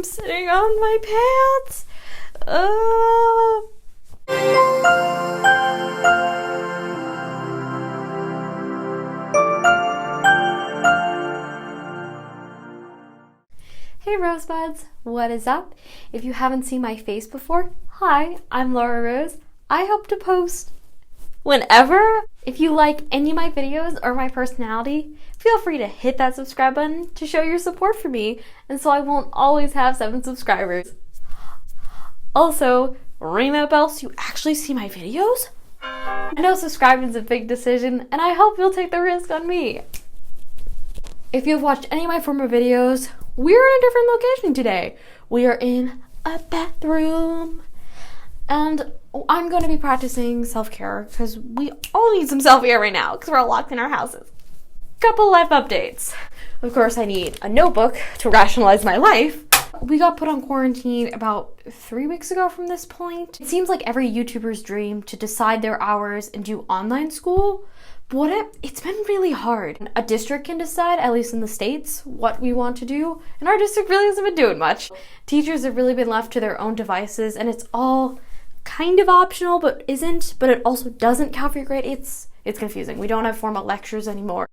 sitting on my pants. Hey rosebuds, what is up? If you haven't seen my face before, hi, I'm Laura Rose. I hope to post whenever. If you like any of my videos or my personality, feel free to hit that subscribe button to show your support for me, and so I won't always have 7 subscribers. Also, ring that bell so you actually see my videos. I know subscribing is a big decision, and I hope you'll take the risk on me. If you've watched any of my former videos, we're in a different location today. We are in a bathroom, and I'm going to be practicing self-care because we all need some self-care right now because we're all locked in our houses. Couple life updates. Of course, I need a notebook to rationalize my life. We got put on quarantine about 3 weeks ago from this point. It seems like every YouTuber's dream to decide their hours and do online school, but it's been really hard. A district can decide, at least in the States, what we want to do, and our district really hasn't been doing much. Teachers have really been left to their own devices, and it's all kind of optional, but isn't, but it also doesn't count for your grade. It's confusing. We don't have formal lectures anymore.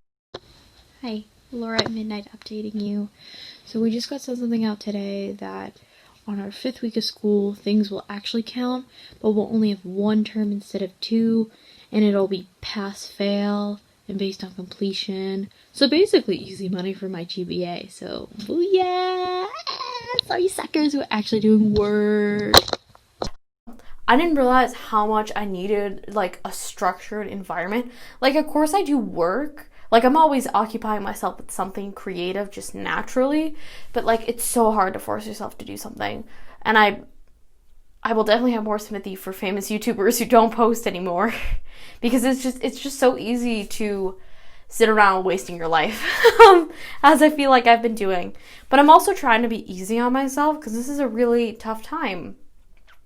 Hi, Laura at Midnight updating you. So we just got something out today that on our 5th week of school, things will actually count, but we'll only have 1 term instead of 2, and it'll be pass-fail and based on completion. So basically easy money for my GPA. So, booyah! All you suckers who are actually doing work. I didn't realize how much I needed, like, a structured environment. Like, of course I do work. Like, I'm always occupying myself with something creative just naturally. But, like, it's so hard to force yourself to do something. And I will definitely have more sympathy for famous YouTubers who don't post anymore. Because it's just so easy to sit around wasting your life. As I feel like I've been doing. But I'm also trying to be easy on myself because this is a really tough time.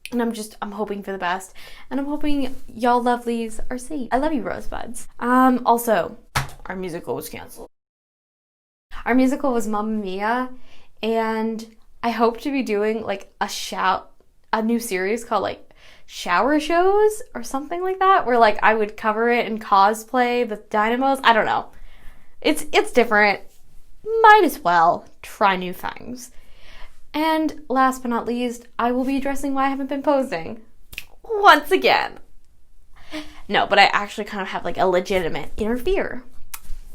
And I'm hoping for the best. And I'm hoping y'all lovelies are safe. I love you, rosebuds. Also, our musical was canceled. Our musical was Mamma Mia. And I hope to be doing, like, a new series called, like, Shower Shows or something like that. Where, like, I would cover it in cosplay with dynamos. I don't know. It's different. Might as well try new things. And last but not least, I will be addressing why I haven't been posting. Once again. No, but I actually kind of have like a legitimate inner fear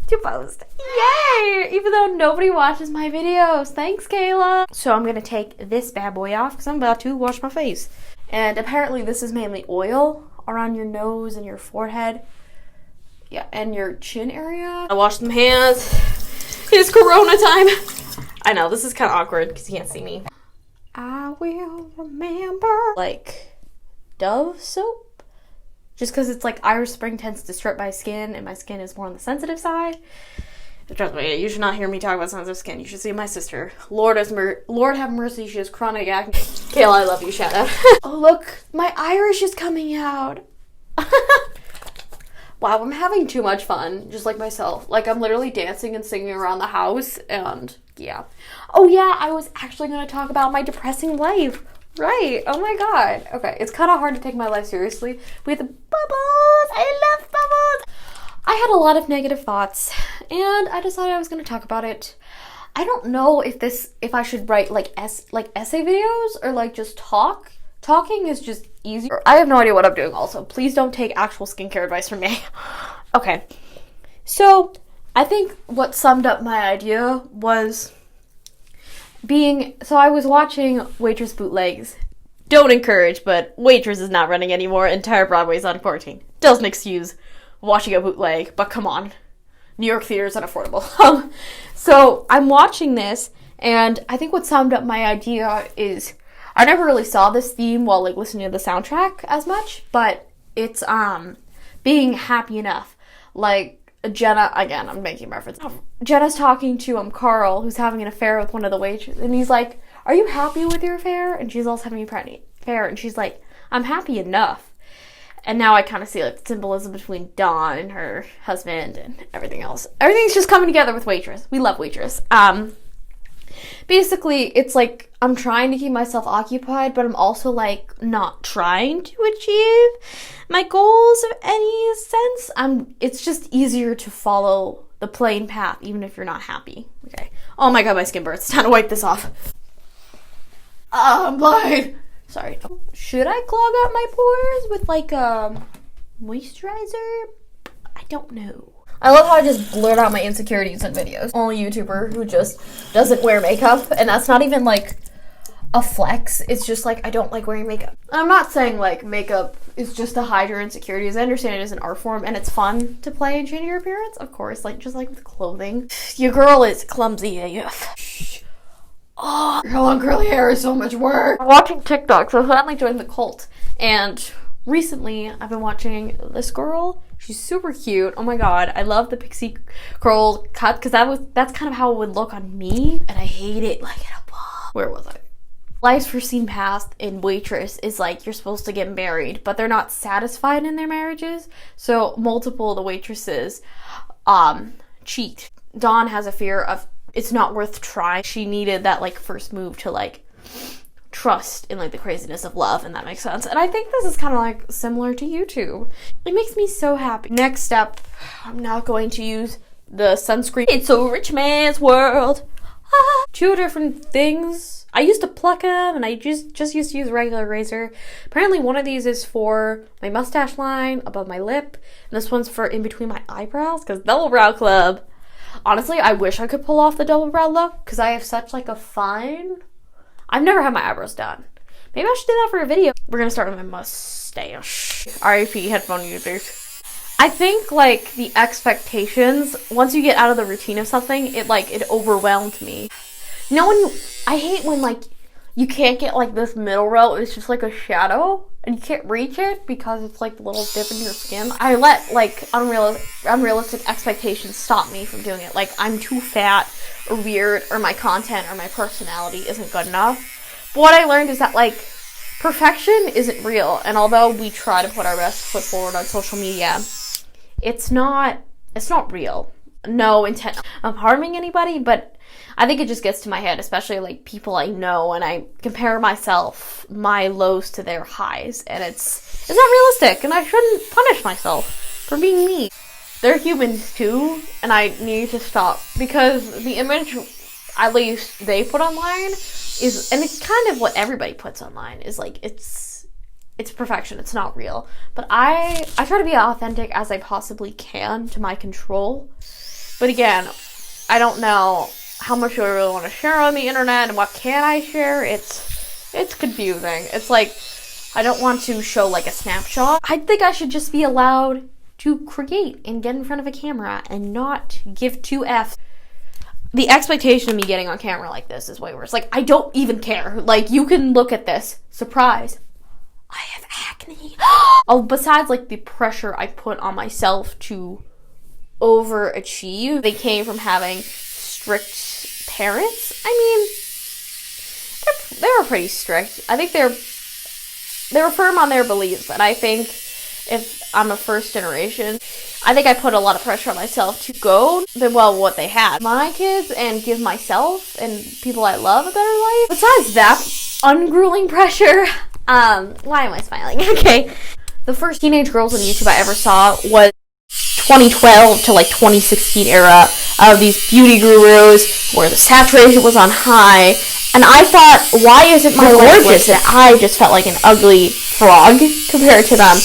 to post. Yay! Even though nobody watches my videos. Thanks, Kayla. So I'm going to take this bad boy off because I'm about to wash my face. And apparently this is mainly oil around your nose and your forehead. Yeah, and your chin area. I washed my hands. It's Corona time. I know, this is kind of awkward because you can't see me. I will remember. Like, Dove soap? Just because it's like Irish Spring tends to strip my skin and my skin is more on the sensitive side. Trust me, you should not hear me talk about sensitive skin. You should see my sister. Lord have mercy, she has chronic acne. Kayla, I love you, shout out. Oh look, my Irish is coming out. Wow, I'm having too much fun, just like myself. Like, I'm literally dancing and singing around the house, and yeah. Oh yeah, I was actually going to talk about my depressing life. Right, oh my god. Okay, it's kind of hard to take my life seriously with bubbles. I love bubbles. I had a lot of negative thoughts, and I decided I was going to talk about it. I don't know if I should write, like essay videos, or, like, just talk. Talking is just easier. I have no idea what I'm doing also. Please don't take actual skincare advice from me. Okay. So, I think what summed up my idea was I was watching Waitress bootlegs. Don't encourage, but Waitress is not running anymore. Entire Broadway's on quarantine. Doesn't excuse watching a bootleg, but come on. New York theater is unaffordable. So, I'm watching this, and I think what summed up my idea is I never really saw this theme while, like, listening to the soundtrack as much, but it's, being happy enough. Like, Jenna, again, I'm making reference. Jenna's talking to, Carl, who's having an affair with one of the waitresses, and he's like, are you happy with your affair? And she's also having an affair, and she's like, I'm happy enough. And now I kind of see, like, the symbolism between Dawn and her husband and everything else. Everything's just coming together with Waitress. We love Waitress. basically, it's like I'm trying to keep myself occupied, but I'm also like not trying to achieve my goals of any sense. It's just easier to follow the plain path, even if you're not happy. Okay. Oh my god, my skin burns. It's time to wipe this off. I'm blind. Sorry. Should I clog up my pores with like moisturizer? I don't know. I love how I just blurt out my insecurities in videos. Only YouTuber who just doesn't wear makeup, and that's not even like a flex. It's just like I don't like wearing makeup. I'm not saying like makeup is just to hide your insecurities. I understand it is an art form and it's fun to play and change your appearance, of course, like just like with clothing. Your girl is clumsy AF. Oh, girl on curly hair is so much work. I'm watching TikTok, so I finally joined the cult, and recently I've been watching this girl. She's super cute. Oh my god, I love the pixie curl cut because that's kind of how it would look on me, and I hate it like in a ball. Where was I? Life's foreseen path in Waitress is like you're supposed to get married, but they're not satisfied in their marriages, so multiple of the waitresses cheat. Dawn has a fear of it's not worth trying. She needed that like first move to like trust in like the craziness of love, and that makes sense. And I think this is kind of like similar to YouTube. It makes me so happy. Next step, I'm not going to use the sunscreen. It's a rich man's world. Two different things. I used to pluck them, and I just used to use a regular razor. Apparently one of these is for my mustache line above my lip, and this one's for in between my eyebrows, because double brow club. Honestly, I wish I could pull off the double brow look, because I have such like a fine... I've never had my eyebrows done. Maybe I should do that for a video. We're gonna start with my mustache. RIP headphone users. I think like the expectations, once you get out of the routine of something, it overwhelmed me. You know I hate when like you can't get like this middle row, it's just like a shadow and you can't reach it because it's like a little dip in your skin. I let like unrealistic expectations stop me from doing it. Like I'm too fat or weird, or my content or my personality isn't good enough. But what I learned is that like perfection isn't real, and although we try to put our best foot forward on social media, it's not real. No intent of harming anybody, but I think it just gets to my head, especially like people I know, and I compare my lows to their highs, and it's not realistic, and I shouldn't punish myself for being me. They're humans too, and I need to stop, because the image, at least they put online, is, and it's kind of what everybody puts online, is like, it's perfection, it's not real. But I try to be authentic as I possibly can to my control. But again, I don't know how much do I really want to share on the internet, and what can I share? It's confusing. It's like, I don't want to show like a snapshot. I think I should just be allowed to create and get in front of a camera and not give two F's. The expectation of me getting on camera like this is way worse. Like, I don't even care. Like, you can look at this. Surprise. I have acne. Oh, besides like the pressure I put on myself to overachieve, they came from having strict parents. I mean, they were pretty strict. I think they were firm on their beliefs, and I think if I'm a first generation, I think I put a lot of pressure on myself to go what they had. My kids, and give myself and people I love a better life. Besides that ungrueling pressure, why am I smiling? Okay. The first teenage girls on YouTube I ever saw was 2012 to like 2016 era of these beauty gurus where the saturation was on high, and I thought, why isn't my life gorgeous? And I just felt like an ugly frog compared to them.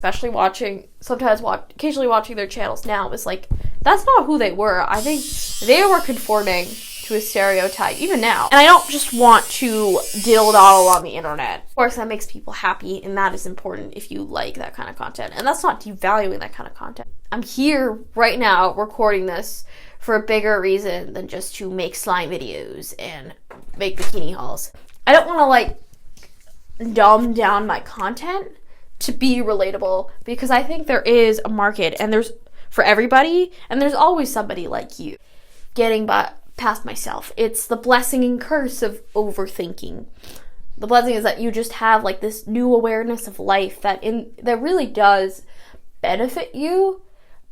Especially occasionally watching their channels now, is like, that's not who they were. I think they were conforming to a stereotype, even now. And I don't just want to diddle-daddle on the internet. Of course, that makes people happy, and that is important if you like that kind of content. And that's not devaluing that kind of content. I'm here right now recording this for a bigger reason than just to make slime videos and make bikini hauls. I don't want to like dumb down my content to be relatable, because I think there is a market, and there's for everybody, and there's always somebody like you. Getting past myself. It's the blessing and curse of overthinking. The blessing is that you just have like this new awareness of life that really does benefit you,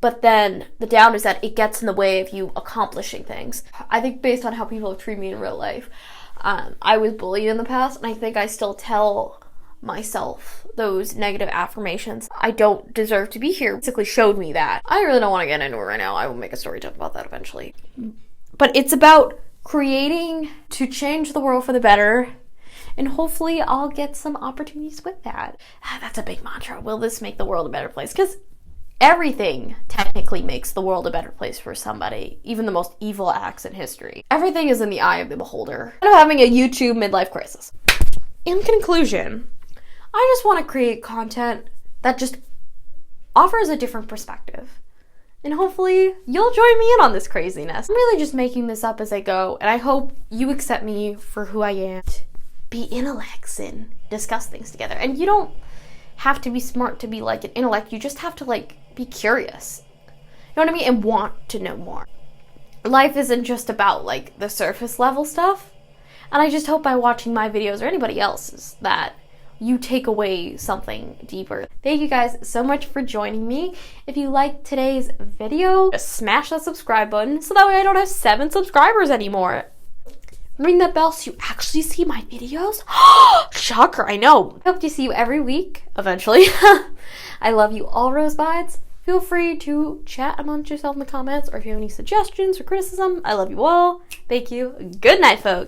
But then the down is that it gets in the way of you accomplishing things. I think based on how people have treated me in real life, I was bullied in the past, and I think I still tell myself those negative affirmations. I don't deserve to be here basically showed me that. I really don't want to get into it right now. I will make a story talk about that eventually. But it's about creating to change the world for the better, and hopefully I'll get some opportunities with that. That's a big mantra. Will this make the world a better place? Because everything technically makes the world a better place for somebody, even the most evil acts in history. Everything is in the eye of the beholder. I'm having a YouTube midlife crisis. In conclusion, I just want to create content that just offers a different perspective. And hopefully you'll join me in on this craziness. I'm really just making this up as I go, and I hope you accept me for who I am. Be intellects and discuss things together. And you don't have to be smart to be like an intellect. You just have to like be curious. You know what I mean? And want to know more. Life isn't just about like the surface level stuff. And I just hope by watching my videos or anybody else's that you take away something deeper. Thank you guys so much for joining me. If you liked today's video, just smash that subscribe button so that way I don't have 7 subscribers anymore. Ring that bell so you actually see my videos. Shocker, I know. I hope to see you every week, eventually. I love you all, rosebuds. Feel free to chat amongst yourself in the comments, or if you have any suggestions or criticism, I love you all. Thank you. Good night, folks.